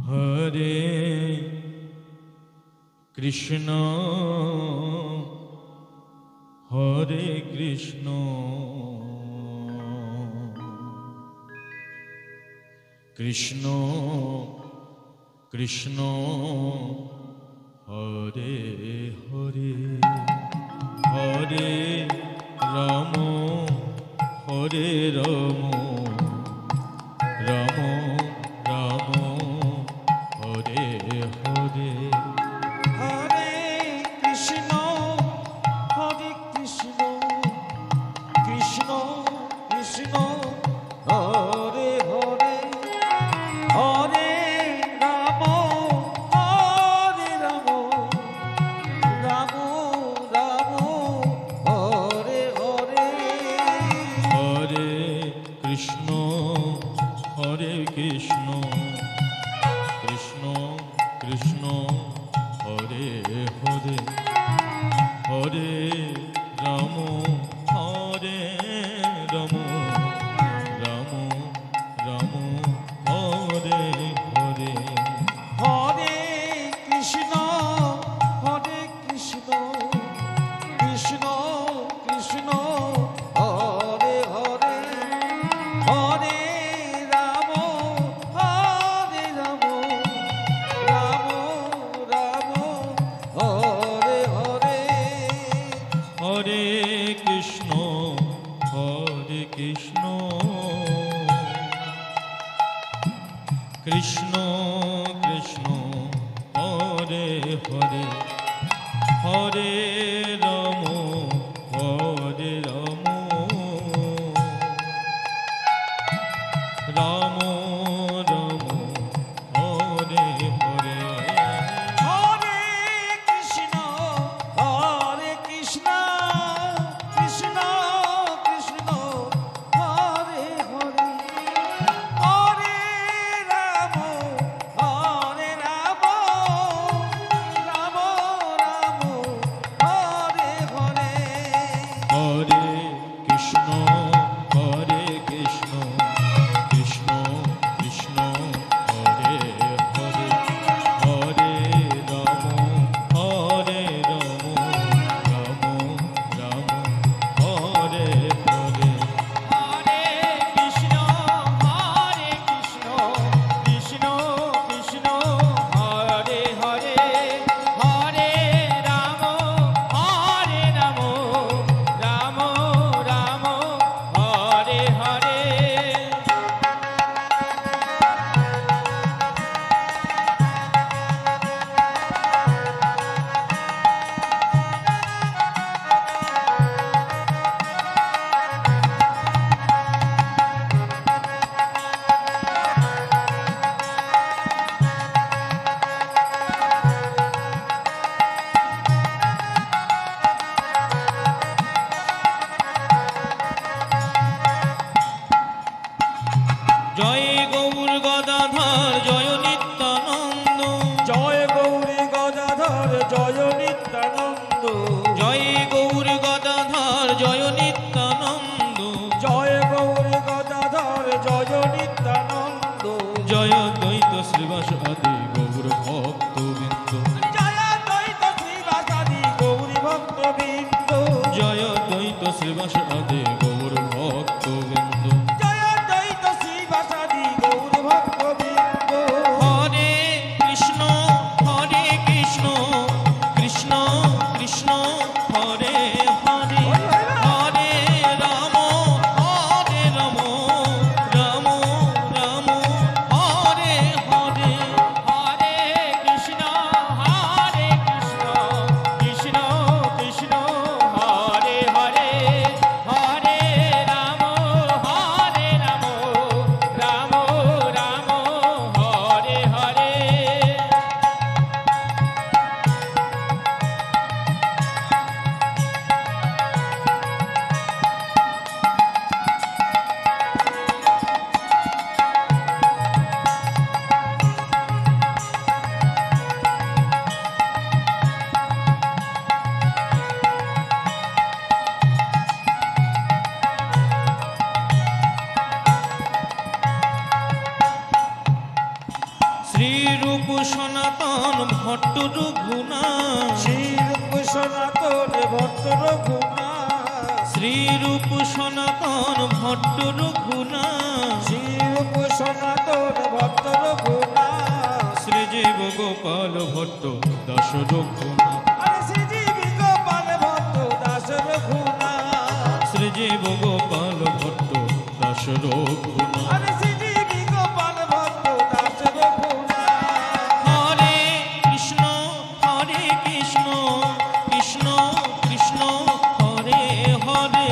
হরে কৃষ্ণ হরে কৃষ্ণ কৃষ্ণ কৃষ্ণ হরে হরে হরে রাম হরে রাম রাম রাম হরে হরে হরে কৃষ্ণ কৃষ্ণ কৃষ্ণ হরে হরে হরে রাম রাম রাম হরে হরে হরে কৃষ্ণ হরে কৃষ্ণ কৃষ্ণ কৃষ্ণ হরে হরে হরে রাম হরে রাম রাম রাম হরে হরে হরে কৃষ্ণ কৃষ্ণ কৃষ্ণ হরে হরে হরে রাম রাম রাম হরে হরে হরে কৃষ্ণ হরে কৃষ্ণ কৃষ্ণ কৃষ্ণ হরে হরে হরে রাম হরে রাম রাম রাম হরে হরে হরে কৃষ্ণ কৃষ্ণ কৃষ্ণ হরে হরে হরে রাম রাম রাম হরে হরে হরে কৃষ্ণ হরে কৃষ্ণ কৃষ্ণ কৃষ্ণ হরে হরে হরে রাম হরে রাম রাম রাম হরে হরে হরে কৃষ্ণ কৃষ্ণ কৃষ্ণ হরে হরে হরে রাম রাম রাম হরে হরে জয় গৌর গদাধর জয় নিত্যানন্দ জয় গৌরী গদাধর জয় নিত্যানন্দ জয় গৌর গদাধর জয় নিত্যানন্দ জয় গৌরী গদাধর জয় নিত্যানন্দ জয় দ্বৈত শ্রীবাস আদি গৌর ভক্তবৃন্দ জয় দ্বৈত শ্রীবাসাদি গৌরী ভক্তবৃন্দ জয় দ্বৈত শ্রীবাস আদি গৌর ভক্তবৃন্দ জয় দ্বৈত শ্রীবাসাদি গৌরী ভক্তবৃন্দ হরে কৃষ্ণ কৃষ্ণ কৃষ্ণ হরে হরে হরে রাম রাম রাম হরে হরে শ্রীরূপ সনাতন ভট্ট রঘুনাথ শ্রীরূপ সনাতন ভট্ট রঘুনাথ শ্রীরূপ সনাতন ভট্ট রঘুনাথ শ্রীরূপ সনাতন ভট্ট রঘুনাথ শ্রীজীব গোপাল ভট্ট দাস রঘুনাথ আরে শ্রীজীবী গোপাল ভট্ট দাস রঘুনাথ শ্রীজীব গোপাল ভট্ট দাস রঘুনাথ আরে শ্রীজীবী গোপাল ভট্ট দাস রঘুনাথ হরে কৃষ্ণ কৃষ্ণ কৃষ্ণ হরে হরে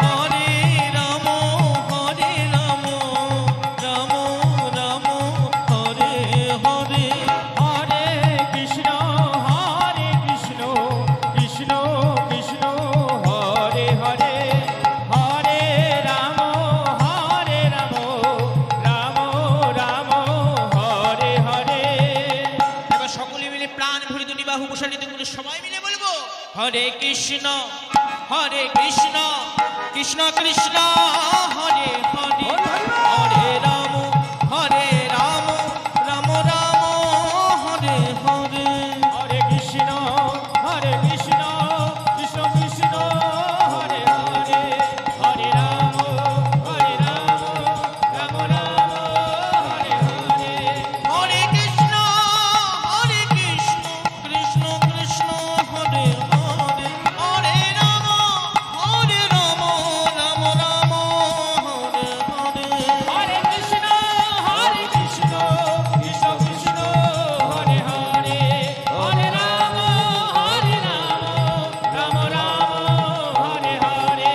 হরে রাম রাম রাম হরে হরে হরে কৃষ্ণ কৃষ্ণ কৃষ্ণ হরে হরে হরে রাম রাম রাম হরে হরে। এবার সকলে মিলে প্রাণ ভরে দুটি বাহু প্রসারিত করে সবাই মিলে বলবো হরে কৃষ্ণ কৃষ্ণ কৃষ্ণ হরে হরে হরে রাম রাম রাম হরে হরে হরে কৃষ্ণ কৃষ্ণ কৃষ্ণ কৃষ্ণ হরে হরে হরে রাম রাম রাম হরে হরে। হরে কৃষ্ণ কৃষ্ণ কৃষ্ণ হরে হরে হরে রাম রাম রাম হরে হরে হরে কৃষ্ণ কৃষ্ণ কৃষ্ণ কৃষ্ণ হরে হরে হরে রাম রাম রাম হরে হরে।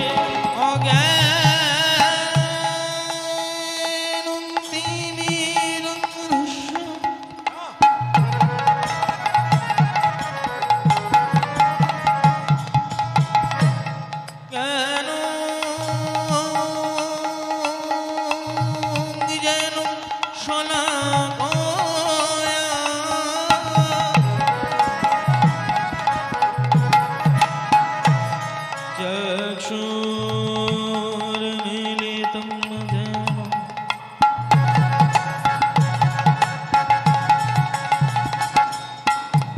चक्षुर्मिलितं येन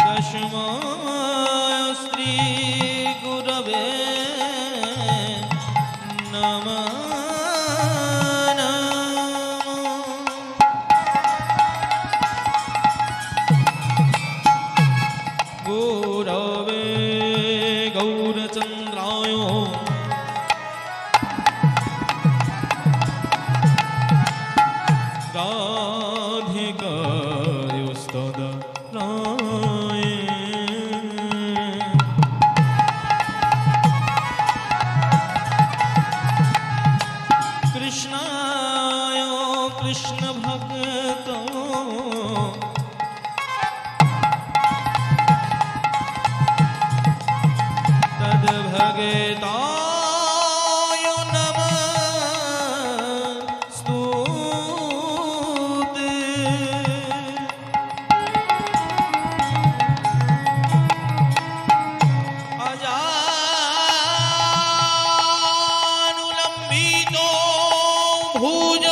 तस्मै श्रीगुरवे नमः गुरवे गौरचन्द्राय राधिकायुस्तदा राये कृष्णाय कृष्ण भक्त तद्भगताय नमः स्तुते अजानुलम्बितो भुज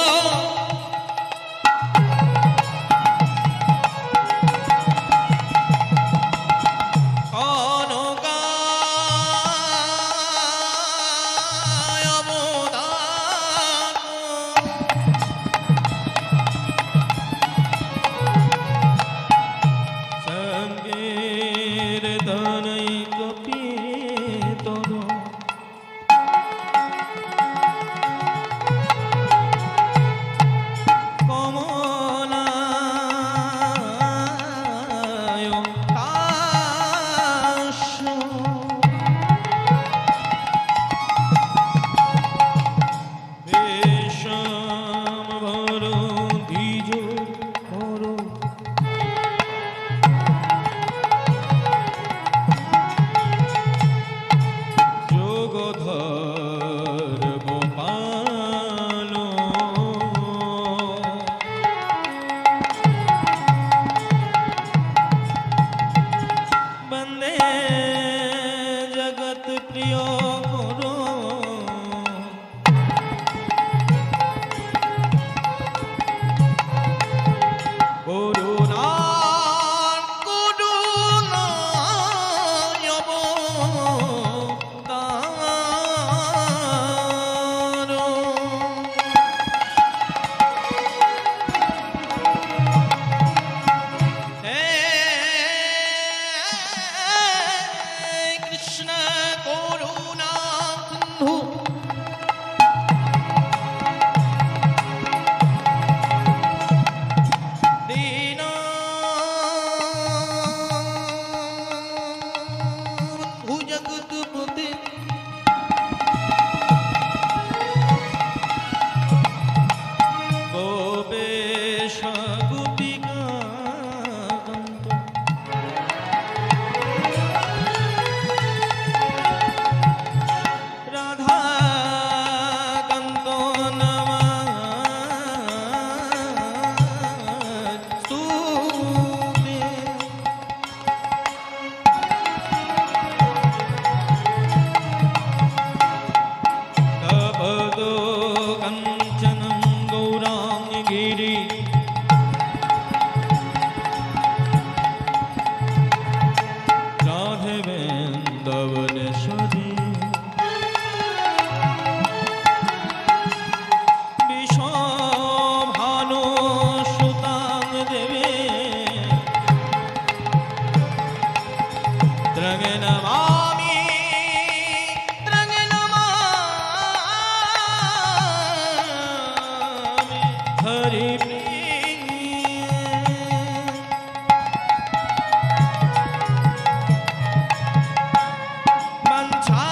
গোপিকা রাধা কান্ত নমস্তুতে তপদো কাঞ্চনং গৌরাঙ্গ গিরি রাধে বৃন্দাবনেশ্বরী বিষভানু সুতাং দেবে ত্রগে নমামি ত্রগে নমামি হরি বাঞ্ছা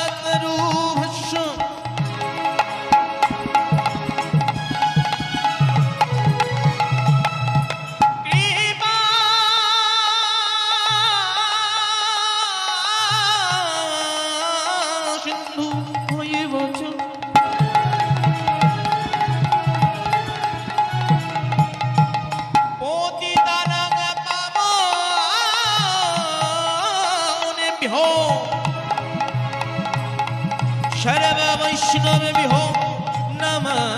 কল্পতরুভস্য কৃপা সিন্ধু হইবচ পতিতানাং পাবনেভ্যো সর্ববৈষ্ণবেভ্যো নমঃ